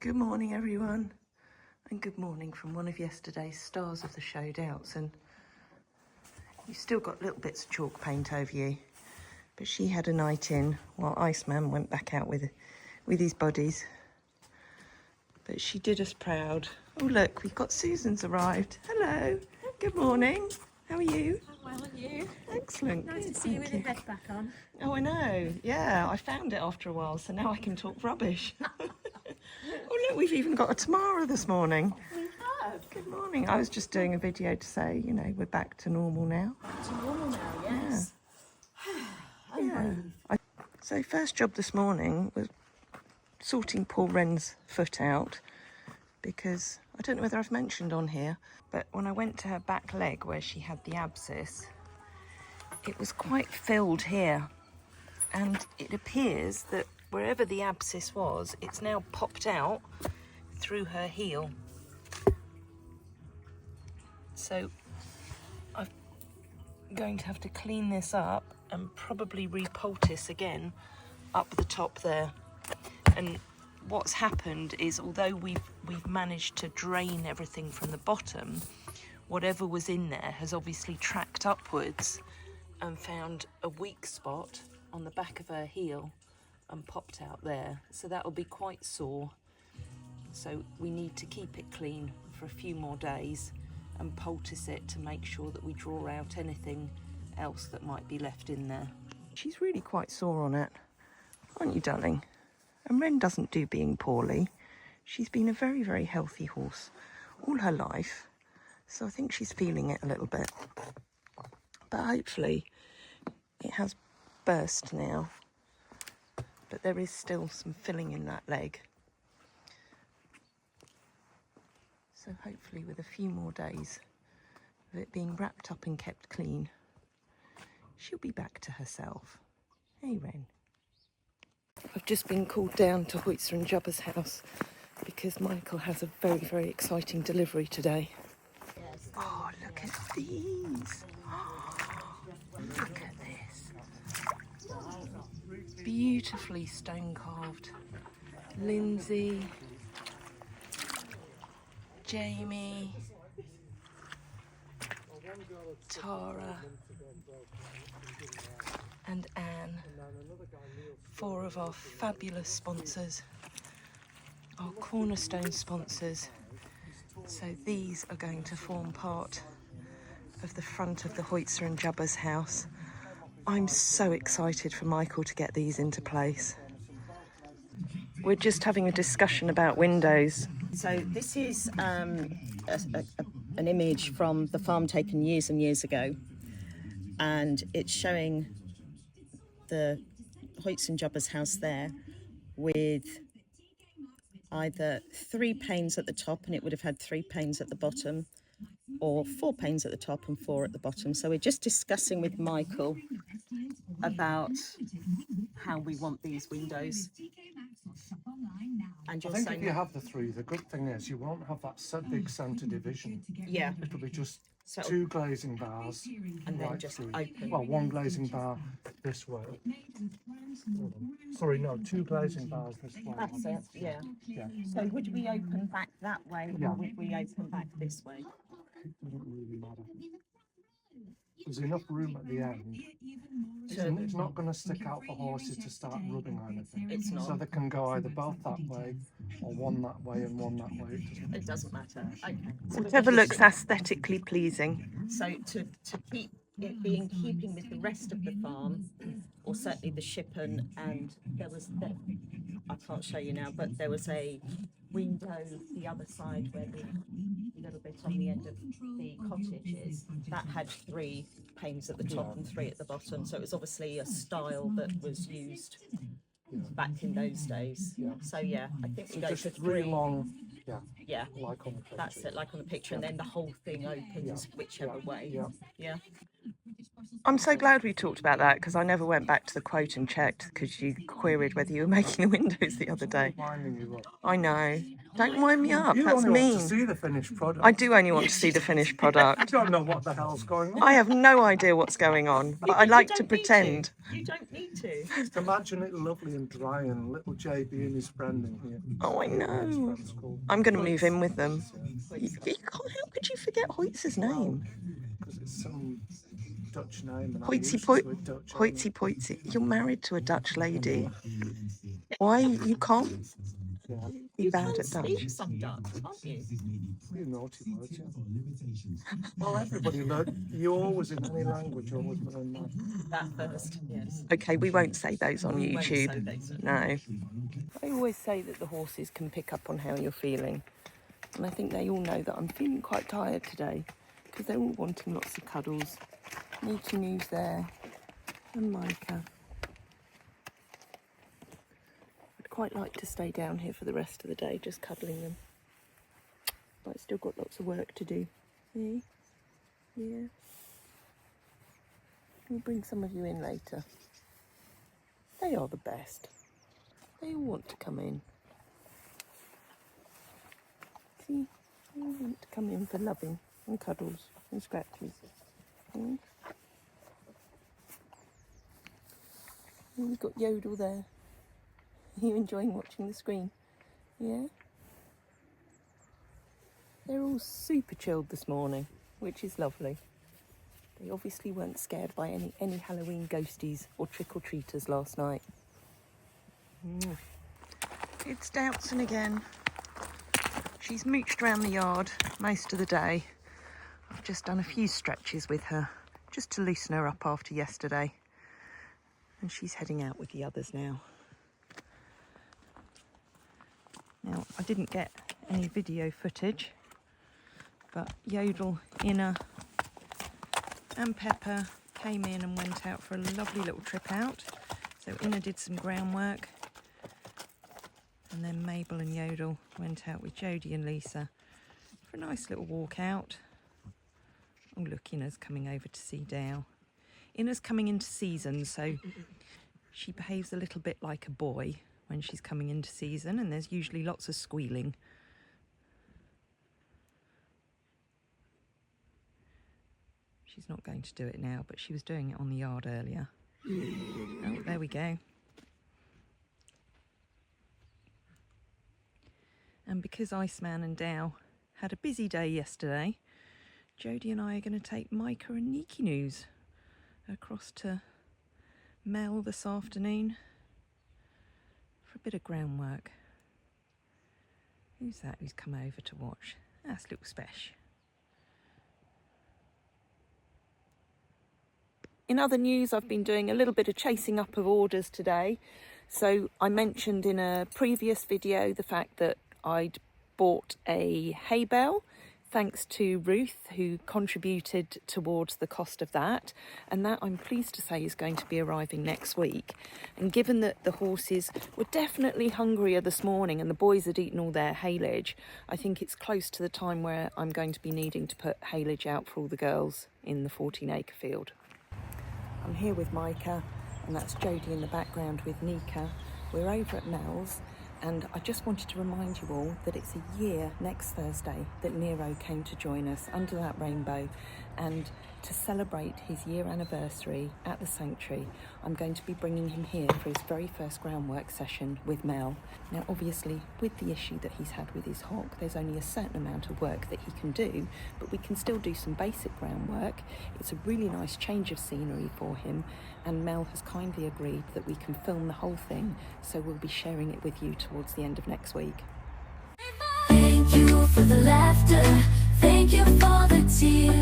Good morning, everyone, and good morning from one of yesterday's stars of the show, Doubts. And you've still got little bits of chalk paint over you, but she had a night in while Iceman went back out with his buddies. But she did us proud. Oh, look, we've got Susan's arrived. Hello, good morning. How are you? I'm well, and you? Excellent. Nice to see you with your head back on. Oh, I know. Yeah, I found it after a while, so now I can talk rubbish. Oh, look, we've even got a Tamara this morning. We have. Good morning. I was just doing a video to say, you know, we're back to normal now. Back to normal now, yes. Yeah. So first job this morning was sorting poor Wren's foot out, because I don't know whether I've mentioned on here, but when I went to her back leg where she had the abscess, it was quite filled here, and it appears that wherever the abscess was, it's now popped out through her heel. So I'm going to have to clean this up and probably repoultice again up the top there. And what's happened is, although we've managed to drain everything from the bottom, whatever was in there has obviously tracked upwards and found a weak spot on the back of her heel and popped out there. So that'll be quite sore. So we need to keep it clean for a few more days and poultice it to make sure that we draw out anything else that might be left in there. She's really quite sore on it, aren't you, darling? And Wren doesn't do being poorly. She's been a very, very healthy horse all her life. So I think she's feeling it a little bit. But hopefully it has burst now. But there is still some filling in that leg. So hopefully with a few more days of it being wrapped up and kept clean, she'll be back to herself. Hey, Wren. I've just been called down to Hoytzer and Jubba's house because Michael has a very, very exciting delivery today. Yes. Oh, look at these. Look at this. Beautifully stone carved. Lindsay, Jamie, Tara and Anne, 4 of our fabulous sponsors, our Cornerstone sponsors. So these are going to form part of the front of the Hoytzer and Jubba's house. I'm so excited for Michael to get these into place. We're just having a discussion about windows. So this is an image from the farm taken years and years ago, and it's showing the Hoytzer and Jubba's house there with either 3 panes at the top, and it would have had 3 panes at the bottom, or 4 panes at the top and 4 at the bottom. So we're just discussing with Michael about how we want these windows. And I think if you have the 3, the good thing is you won't have that big centre division. Yeah. It'll be just So 2 glazing bars and then right just through. open. Well, 1 glazing bar this way. Sorry, no, 2 glazing bars this way. That's it, yeah. Yeah. So would we open back that way, Yeah. or would we open back this way? It doesn't really matter. There's enough room at the end. It's not going to stick out for horses to start rubbing or anything. It's not. So they can go either both that way or 1 that way and 1 that way. It doesn't matter. Okay. Whatever looks aesthetically pleasing. So to keep it being keeping with the rest of the farm, or certainly the shippen, and I can't show you now, but there was a window the other side where the little bit on the end of the cottage is, that had 3 panes at the top and 3 at the bottom. So it was obviously a style that was used back in those days. So yeah, I think we go Just for 3 3. long, Yeah, like on the picture. that's it, like on the picture, and then the whole thing opens whichever way. Yeah. I'm so glad we talked about that, because I never went back to the quote and checked, because you queried whether you were making the windows the other day. Winding you up. I know. Don't wind me up. You That's only want to mean. see the finished product. I do only want to see the finished product. I don't know what the hell's going on. I have no idea what's going on, but I like to pretend. You don't need to. Just imagine it lovely and dry and little JB and his friend in here. Oh, I His know. friend's called. I'm going to move in with them. How could you forget Hoyt's name? Because it's some Dutch name. And I'm Hoitsy used Poit, to it Dutch, Hoitsy Poitsy. You're married to a Dutch lady. Why you can't Yeah. be bad at Dutch? Speak some Dutch, aren't you? You naughty words, yeah. Well, everybody learn. You always, in any language, always learn that. That first, yes. Okay, we won't say those on We won't say YouTube. those. No. I always say that the horses can pick up on how you're feeling. And I think they all know that I'm feeling quite tired today because they're all wanting lots of cuddles. Nikki News there and Micah. I'd quite like to stay down here for the rest of the day just cuddling them. But I've still got lots of work to do. Yeah? Yeah. We'll bring some of you in later. They are the best. They all want to come in. See? They all want to come in for loving and cuddles and scratches. Mm. And we've got Yodel there. Are you enjoying watching the screen? Yeah? They're all super chilled this morning, which is lovely. They obviously weren't scared by any Halloween ghosties or trick-or-treaters last night. Mm. It's Doubtson again. She's mooched around the yard most of the day. I've just done a few stretches with her, just to loosen her up after yesterday. And she's heading out with the others now. Now, I didn't get any video footage, but Yodel, Inna and Pepper came in and went out for a lovely little trip out. So Inna did some groundwork, and then Mabel and Yodel went out with Jodie and Lisa for a nice little walk out. Oh look, Inna's coming over to see Dow. Inna's coming into season, so she behaves a little bit like a boy when she's coming into season, and there's usually lots of squealing. She's not going to do it now, but she was doing it on the yard earlier. Oh, there we go. And because Iceman and Dow had a busy day yesterday, Jodie and I are going to take Micah and Nikki News across to Mel this afternoon for a bit of groundwork. Who's that who's come over to watch? That's little Spesh. In other news, I've been doing a little bit of chasing up of orders today. So I mentioned in a previous video the fact that I'd bought a hay bale, thanks to Ruth, who contributed towards the cost of that. And that, I'm pleased to say, is going to be arriving next week. And given that the horses were definitely hungrier this morning and the boys had eaten all their haylage, I think it's close to the time where I'm going to be needing to put haylage out for all the girls in the 14-acre field. I'm here with Micah, and that's Jodie in the background with Nika. We're over at Mel's, and I just wanted to remind you all that it's a year next Thursday that Nero came to join us under that rainbow, and to celebrate his year anniversary at the sanctuary, I'm going to be bringing him here for his very first groundwork session with Mel. Now obviously with the issue that he's had with his hock, there's only a certain amount of work that he can do, but we can still do some basic groundwork. It's a really nice change of scenery for him, and Mel has kindly agreed that we can film the whole thing, so we'll be sharing it with you towards the end of next week. Thank you for the laughter, thank you for the tears.